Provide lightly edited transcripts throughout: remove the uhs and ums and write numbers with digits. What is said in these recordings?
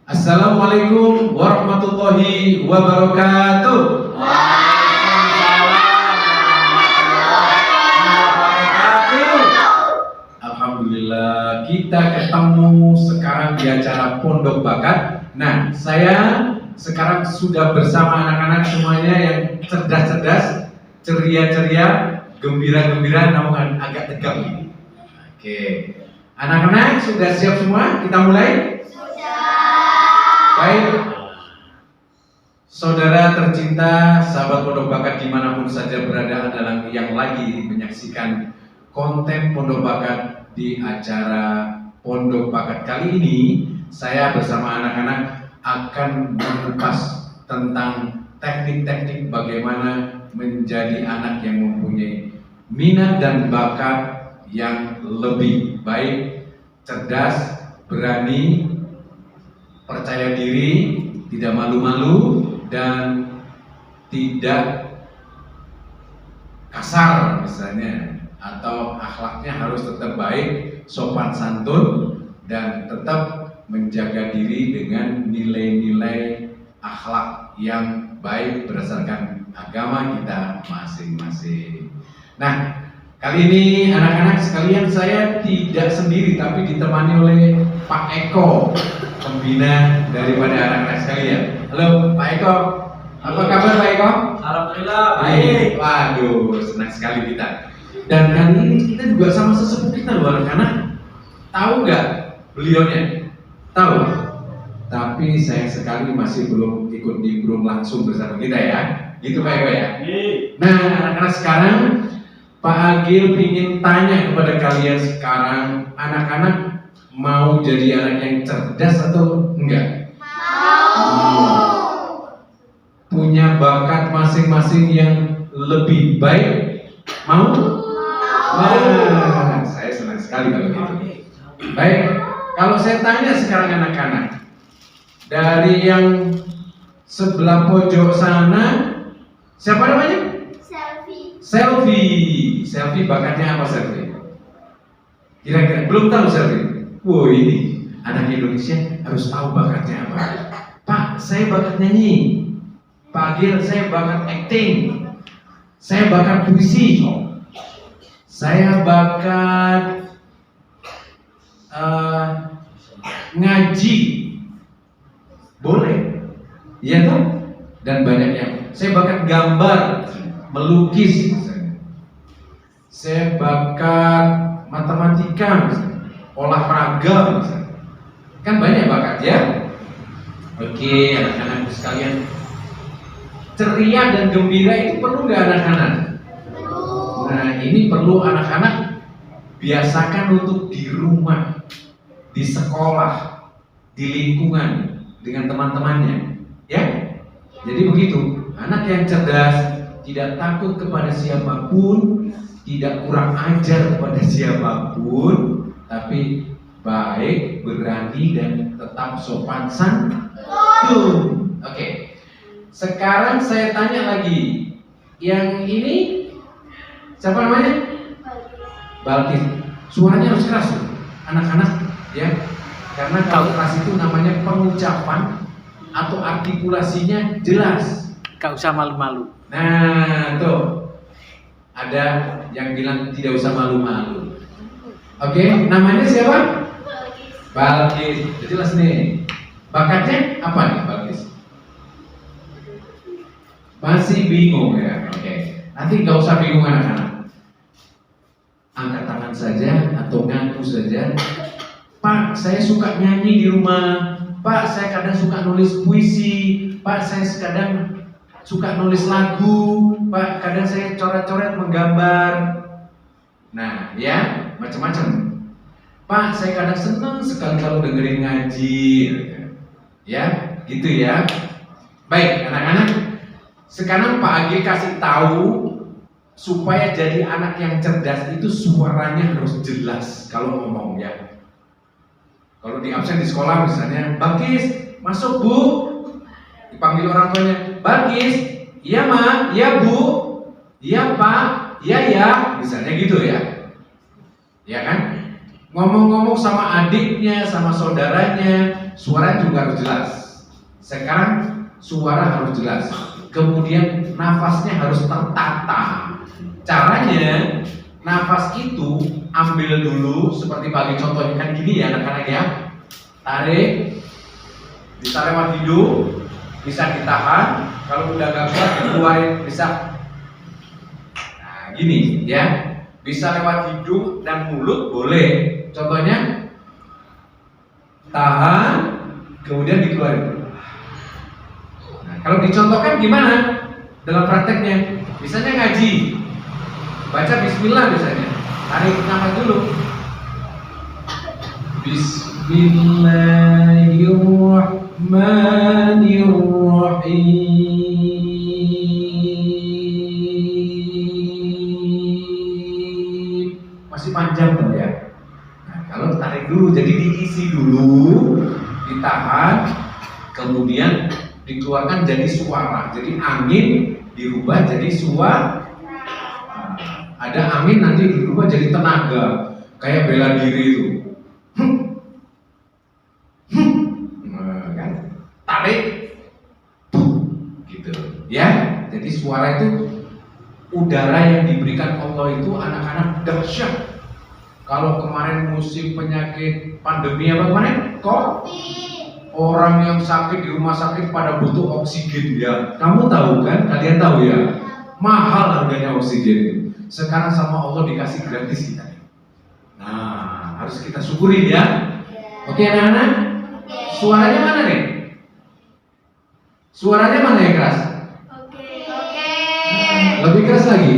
Assalamualaikum warahmatullahi wabarakatuh. Alhamdulillah kita ketemu sekarang di acara Pondok Bakat. Nah, saya sekarang sudah bersama anak-anak semuanya yang cerdas-cerdas, ceria-ceria, gembira-gembira, namun agak tegang ini. Oke, anak-anak sudah siap semua? Kita mulai? Baik, saudara tercinta, sahabat Pondok Bakat dimanapun saja berada adalah yang lagi menyaksikan konten Pondok Bakat di acara Pondok Bakat kali ini. Saya bersama anak-anak akan mengupas tentang teknik-teknik bagaimana menjadi anak yang mempunyai minat dan bakat yang lebih baik, cerdas, berani, percaya diri, tidak malu-malu, dan tidak kasar misalnya, atau akhlaknya harus tetap baik, sopan santun, dan tetap menjaga diri dengan nilai-nilai akhlak yang baik berdasarkan agama kita masing-masing. Nah, kali ini anak-anak sekalian saya tidak sendiri tapi ditemani oleh Pak Eko, pembina daripada anak-anak sekalian. Halo Pak Eko, apa kabar Pak Eko? Alhamdulillah baik. Waduh, senang sekali kita. Dan kali ini kita juga sama sesepuh kita loh anak-anak. Tahu nggak beliaunya? Tahu. Tapi sayang sekali masih belum ikut nimbrung langsung bersama kita ya. Gitu Pak Eko ya. Nah anak-anak sekarang Pak Agil ingin tanya kepada kalian sekarang, anak-anak mau jadi anak yang cerdas atau enggak? Mau. Punya bakat masing-masing yang lebih baik? Mau? Nah, saya senang sekali kalau gitu. Baik, kalau saya tanya sekarang anak-anak, dari yang sebelah pojok sana, siapa namanya? Selfie bakatnya apa Selfie? Kira-kira belum tahu Selfie? Wow, ini anak Indonesia harus tahu bakatnya apa. Pak, saya bakat nyanyi. Pak Agil, saya bakat acting. Saya bakat puisi. Saya bakat ngaji. Boleh? Iya toh? Dan banyaknya. Saya bakat gambar, melukis. Saya bakat matematika, olahraga, kan banyak bakat ya. Oke, anak-anak sekalian, ceria dan gembira itu perlu nggak anak-anak? Nah, ini perlu anak-anak biasakan untuk di rumah, di sekolah, di lingkungan dengan teman-temannya, ya. Jadi begitu, anak yang cerdas, tidak takut kepada siapapun, tidak kurang ajar kepada siapapun, tapi baik, berani, dan tetap sopan santun. Oke. Sekarang saya tanya lagi, yang ini siapa namanya? Balkis. Suaranya harus keras, anak-anak, ya. Karena kalau keras itu namanya pengucapan atau artikulasinya jelas. Gak usah malu-malu. Nah, tuh. Ada yang bilang tidak usah malu-malu. Oke, namanya siapa? Balkis. Jelas nih. Bakatnya apa nih Balkis? Masih bingung ya? Oke. Nanti nggak usah bingung anak-anak. Angkat tangan saja atau ngaku saja. Pak, saya suka nyanyi di rumah. Pak, saya kadang suka nulis puisi. Pak, saya kadang suka nulis lagu. Pak, kadang saya coret-coret menggambar. Nah, ya, macam-macam. Pak, saya kadang senang sekali kalau dengerin ngaji. Ya, gitu ya. Baik, anak-anak. Sekarang Pak Agi kasih tahu supaya jadi anak yang cerdas itu suaranya harus jelas kalau ngomong ya. Kalau di absen di sekolah misalnya, Bagis, masuk Bu. Dipanggil orang tuanya, Bagis, iya Ma, iya Bu, iya Pak, iya ya, misalnya gitu ya. Ya kan? Ngomong-ngomong sama adiknya, sama saudaranya, suara juga harus jelas. Sekarang suara harus jelas. Kemudian nafasnya harus tertata. Caranya nafas itu ambil dulu seperti bagi contohnya kan gini ya anak-anak ya. Tarik, bisa lewat hidung, bisa ditahan. Kalau udah gak kuat keluarin bisa. Nah gini ya, bisa lewat hidung dan mulut boleh. Contohnya tahan, kemudian dikeluarin. Nah, kalau dicontohkan gimana dalam prakteknya? Misalnya ngaji, baca Bismillah misalnya, tarik nafas dulu. Bismillahirrahmanirrahim. Masih panjang tuh ya. Nah, kalau tarik dulu, jadi diisi dulu, ditahan, kemudian dikeluarkan jadi suara. Jadi angin dirubah jadi suara. Ada angin nanti dirubah jadi tenaga, kayak bela diri itu. Kan? Tarik, gitu. Ya, jadi suara itu udara yang diberikan Allah itu anak-anak dahsyat. Kalau kemarin musim penyakit pandemi apa kemarin? Orang yang sakit di rumah sakit pada butuh oksigen ya. Kamu tahu kan? Kalian tahu ya? Mahal harganya oksigen itu. Sekarang sama Allah dikasih gratis kita. Nah, harus kita syukurin ya. Oke anak-anak? Suaranya mana nih? Suaranya mana yang keras? Lebih keras lagi?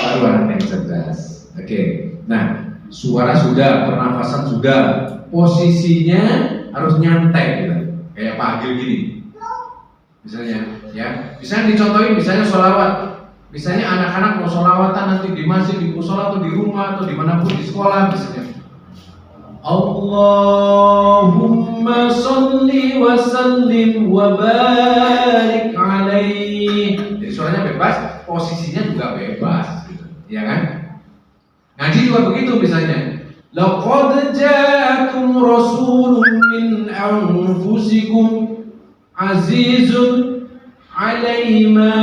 Baru anak yang cerdas. Oke. Nah, suara sudah, pernafasan sudah. Posisinya harus nyantai gitu. Kayak Pak Agil gini. Misalnya, ya. Misalnya dicontohin, misalnya sholawat. Misalnya anak-anak mau sholawatan nanti di masjid, di musola atau di rumah atau dimanapun di sekolah misalnya. Allahumma sholli wa sallim wa barik alaih. Jadi suaranya bebas, posisinya juga bebas, gitu. Ya kan? Ngaji juga begitu misalnya. Laqad ja'akum rasulun min anfusikum azizun 'alaihi ma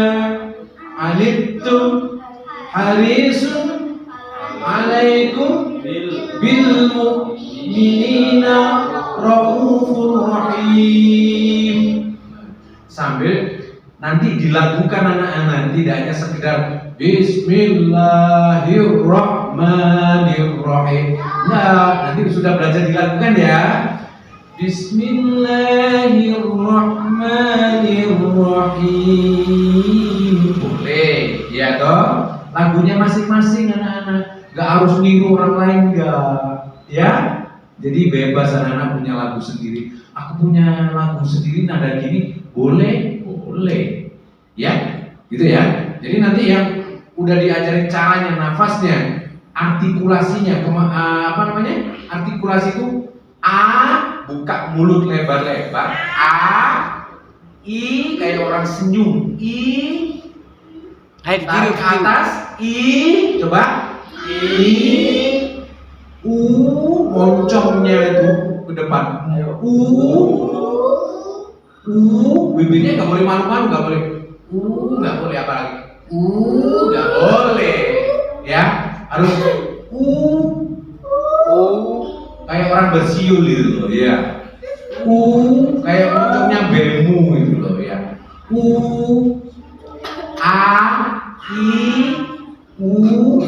'anittum harisun 'alaikum bil mu'minina raufur rahim. Sambil nanti dilakukan anak-anak, tidak hanya sekedar Bismillahirrahmanirrahim. Nah, nanti sudah belajar dilakukan ya. Bismillahirrahmanirrahim. Boleh, ya toh. Lagunya masing-masing anak-anak. Gak harus niru orang lain gak, ya. Jadi bebas anak-anak punya lagu sendiri. Aku punya lagu sendiri nada gini, boleh, boleh, ya, gitu ya. Jadi nanti yang udah diajarin caranya, nafasnya, artikulasinya, apa namanya? Artikulasi itu A, buka mulut lebar-lebar, A, I kayak orang senyum, I, tarik ke atas, I, coba, I, U, moncongnya itu ke depan, U, bibirnya nggak boleh malu-malu, nggak boleh, nggak boleh apa lagi. Nggak boleh, ya harus kayak orang bersiul gitu loh, ya. Kayak moncongnya bemu gitu loh, ya. A, I, U,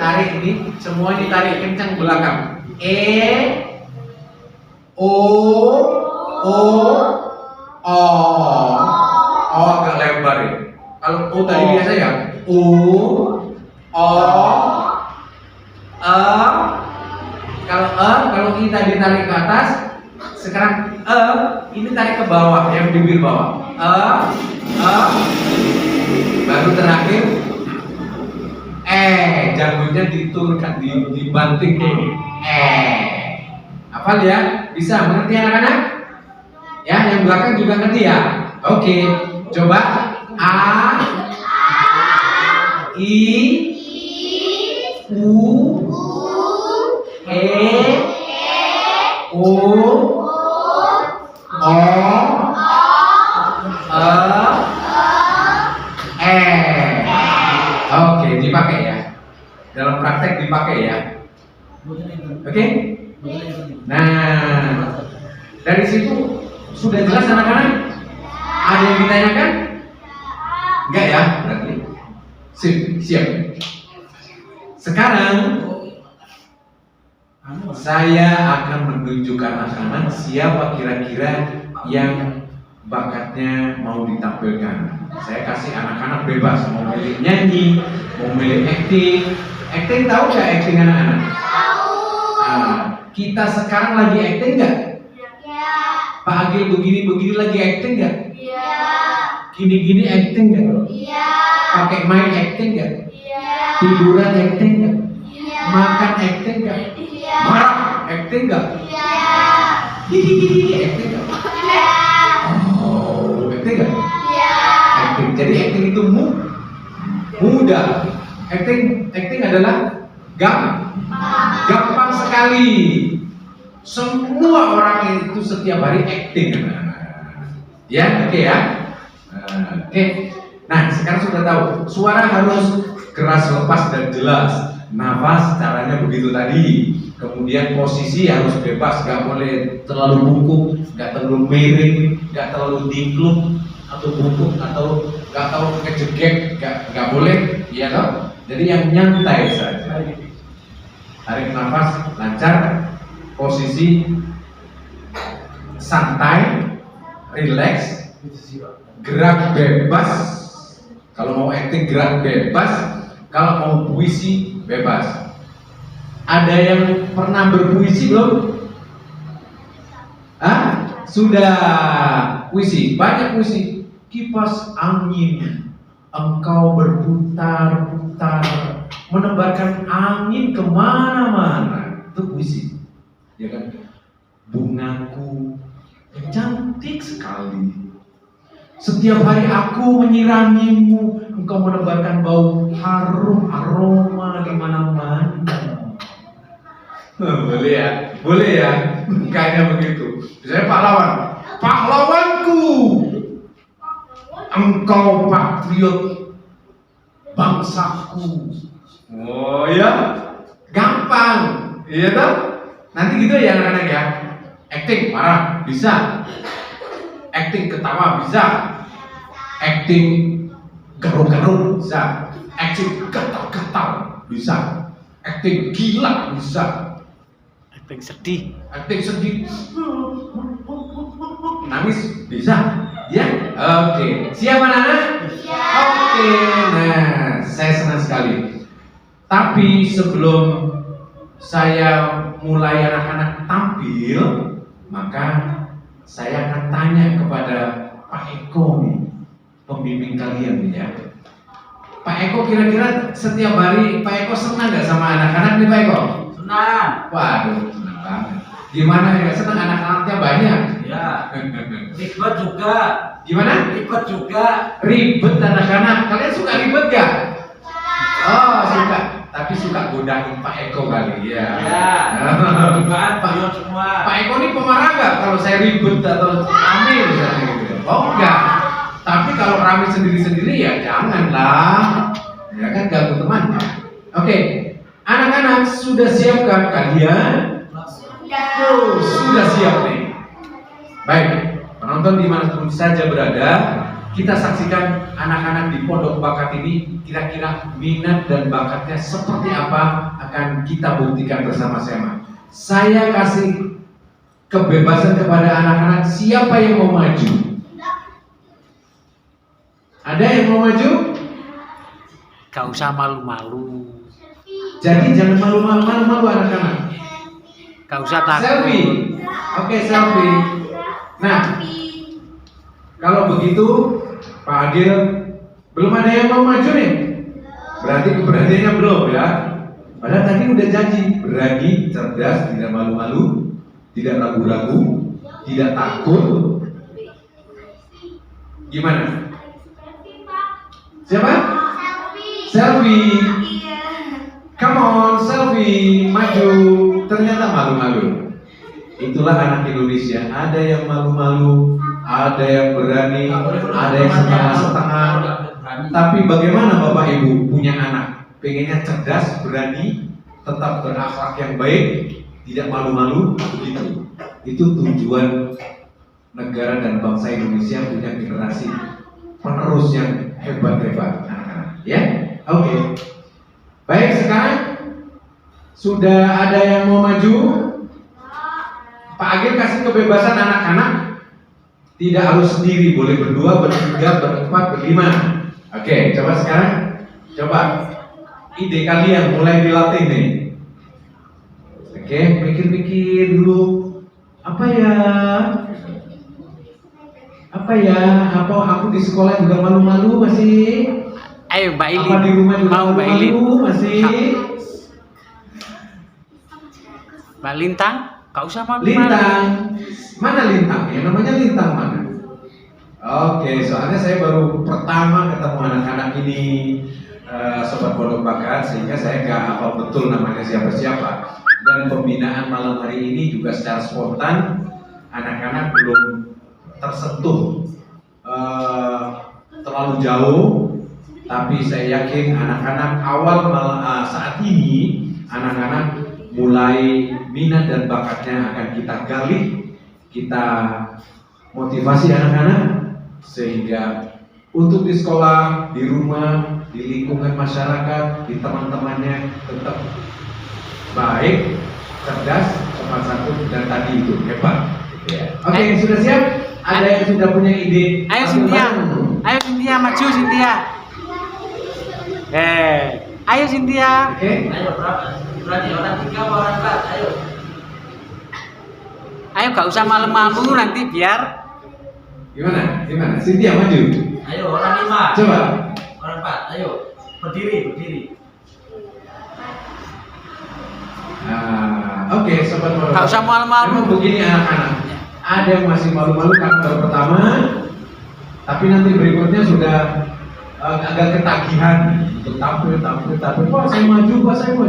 tarik ini, semua ditarik kencang belakang. O agak lebar ya. Kalau O tadi biasa ya. Kalau kita ditarik ke atas, sekarang ini tarik ke bawah, yang bibir bawah. Baru terakhir janggutnya diturunkan, dibanting. Hafal ya? Bisa mengerti anak-anak? Ya, yang belakang juga ngerti ya? Oke, coba A, I, U, pakai ya. Oke? Nah, dari situ sudah jelas anak-anak? Ada yang ditanyakan? Enggak ya, berarti. Siap. Sekarang saya akan menunjukkan anak-anak siapa kira-kira yang bakatnya mau ditampilkan. Saya kasih anak-anak bebas mau milih nyanyi, mau milih acting. Acting tahu nggak acting anak-anak? Tahu. Nah, kita sekarang lagi acting nggak? Ya. Pak Agil begini lagi acting nggak? Ya. Gini acting nggak? Iya. Pakai mic acting nggak? Iya. Tiduran acting nggak? Iya. Makan acting nggak? Iya. Marah acting nggak? Iya. Hihihi acting nggak? Iya. Oh, acting nggak? Iya. Acting. Jadi acting itu mudah. Acting adalah gampang sekali. Semua orang itu setiap hari acting. Ya, oke ya. Oke. Nah, sekarang sudah tahu. Suara harus keras, lepas dan jelas. Nafas caranya begitu tadi. Kemudian posisi harus bebas, nggak boleh terlalu bungkuk, nggak terlalu miring, nggak terlalu dingkluk atau bungkuk atau nggak tahu kejegek, nggak boleh, ya toh. Jadi yang nyantai saja. Tarik nafas lancar, posisi santai, relax, gerak bebas. Kalau mau acting gerak bebas, kalau mau puisi bebas. Ada yang pernah berpuisi belum? Sudah puisi, banyak puisi. Kipas angin, engkau berputar-putar, menebarkan angin kemana-mana. Itu puisi, ya kan? Bungaku cantik sekali. Setiap hari aku menyiramimu, engkau menebarkan bau harum aroma di mana-mana. Boleh ya, kayaknya begitu. Misalnya pahlawanku, engkau patriot bangsaku. Oh ya, gampang, iya toh? Nanti gitu ya anak-anak ya. Acting marah bisa, acting ketawa bisa, acting garuk-garuk bisa, acting gatal-gatal bisa, acting gila bisa. Acting sedih, nangis bisa, ya? Oke, siap anak-anak? Oke, nah saya senang sekali. Tapi sebelum saya mulai anak-anak tampil, maka saya akan tanya kepada Pak Eko nih, pembimbing kalian nih ya. Pak Eko kira-kira setiap hari Pak Eko senang nggak sama anak-anak nih Pak Eko? Senang. Waduh, senang banget. Gimana ya, senang anak-anaknya banyak? Ya. Ribet juga. Gimana? Ribet juga. Ribet anak-anak. Kalian suka ribet gak? Oh, suka. Tapi suka godain Pak Eko kali ya. Ya. Pak semua. Pak Eko ini pemarah nggak kalau saya ribet atau rame misalnya gitu? Oh enggak. Tapi kalau rame sendiri-sendiri ya janganlah. Ya kan ganggu teman. Oke. Anak-anak sudah siapkah kalian? Sudah siap nih. Baik, penonton dimanapun saja berada, kita saksikan anak-anak di Pondok Bakat ini kira-kira minat dan bakatnya seperti apa akan kita buktikan bersama-sama. Saya kasih kebebasan kepada anak-anak, siapa yang mau maju? Ada yang mau maju? Gak usah malu-malu. Jadi jangan malu-malu anak-anak. Gak usah takut. Selfie. Oke, selfie. Nah, kalau begitu Pak Agil belum ada yang mau maju nih. Berarti keberaniannya belum ya. Padahal tadi udah janji berani, cerdas, tidak malu-malu, tidak ragu-ragu, tidak takut. Gimana? Siapa? Selfie. Come on, selfie, maju. Ternyata malu-malu. Itulah anak Indonesia. Ada yang malu-malu, ada yang berani, ada yang setengah-setengah. Tapi bagaimana Bapak Ibu punya anak? Pengennya cerdas, berani, tetap berakhlak yang baik, tidak malu-malu, begitu. Itu tujuan negara dan bangsa Indonesia punya generasi penerus yang hebat-hebat anak-anak. Ya, oke. Baik, sekarang sudah ada yang mau maju. Pak Agil kasih kebebasan anak-anak, tidak harus sendiri, boleh berdua, bertiga, berempat, berlima. Oke, coba sekarang, coba ide kalian mulai dilatih nih. Oke, pikir-pikir dulu. Apa ya? Apa aku di sekolah juga malu-malu masih? Ayo Mbak Ili. Apa di rumah juga Mau Mbak Ili? malu-malu masih? Mbak Lintang, gak usah malu-malu. Lintang, mana Lintang? Ya namanya Lintang mana? Oke, soalnya saya baru pertama ketemu anak-anak ini, sobat pondok bakat, sehingga saya nggak hafal betul namanya siapa-siapa. Dan pembinaan malam hari ini juga secara spontan, anak-anak belum tersentuh terlalu jauh, tapi saya yakin anak-anak saat ini anak-anak mulai minat dan bakatnya akan kita gali, kita motivasi anak-anak sehingga untuk di sekolah, di rumah, di lingkungan masyarakat, di teman-temannya tetap baik, cerdas, sopan santun dan tadi itu hebat. Oke, sudah siap? Ada yang sudah punya ide? Ayo Cynthia, maju Cynthia. Ayo Cynthia. Oke. Ayo berarti orang 3 apa orang 4? Ayo. Ayo gak usah malu-malu nanti biar. Gimana? Cynthia maju. Ayo orang 5. Coba. Orang 4. Ayo. Berdiri. Oke, sobat malu. Gak usah malu-malu. Memang begini anak-anak. Ada yang masih malu-malu karena baru pertama, tapi nanti berikutnya sudah agak ketagihan untuk tampil. Pak saya maju, Pak saya mau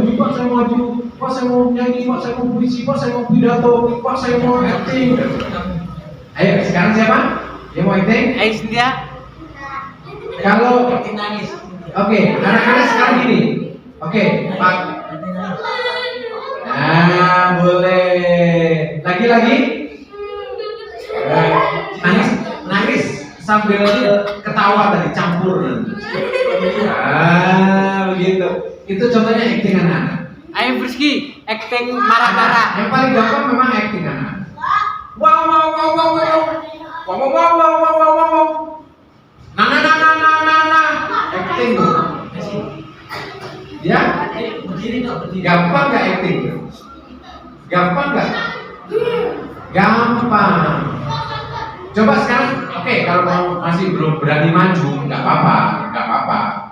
nyanyi, Pak saya mau puisi, Pak saya mau pidato, Pak saya mau acting. Ayo, sekarang siapa? Yang mau acting? Ayo Cynthia. Kalau Nanti nangis. Oke, anak-anak sekarang gini. Oke, Pak. Nanti nangis. Nah, boleh. Lagi. Nangis sambil ketawa tadi, campur nanti. Begitu. Itu contohnya acting anak-anak. Ayo Friski, acting marah-marah. Yang paling gampang memang acting anak. Wow. Nah. Acting tuh. Ya? Berdiri. Gampang nggak acting? Gampang nggak? Gampang. Coba sekarang, oke, kalau mau masih belum berani maju, nggak apa-apa.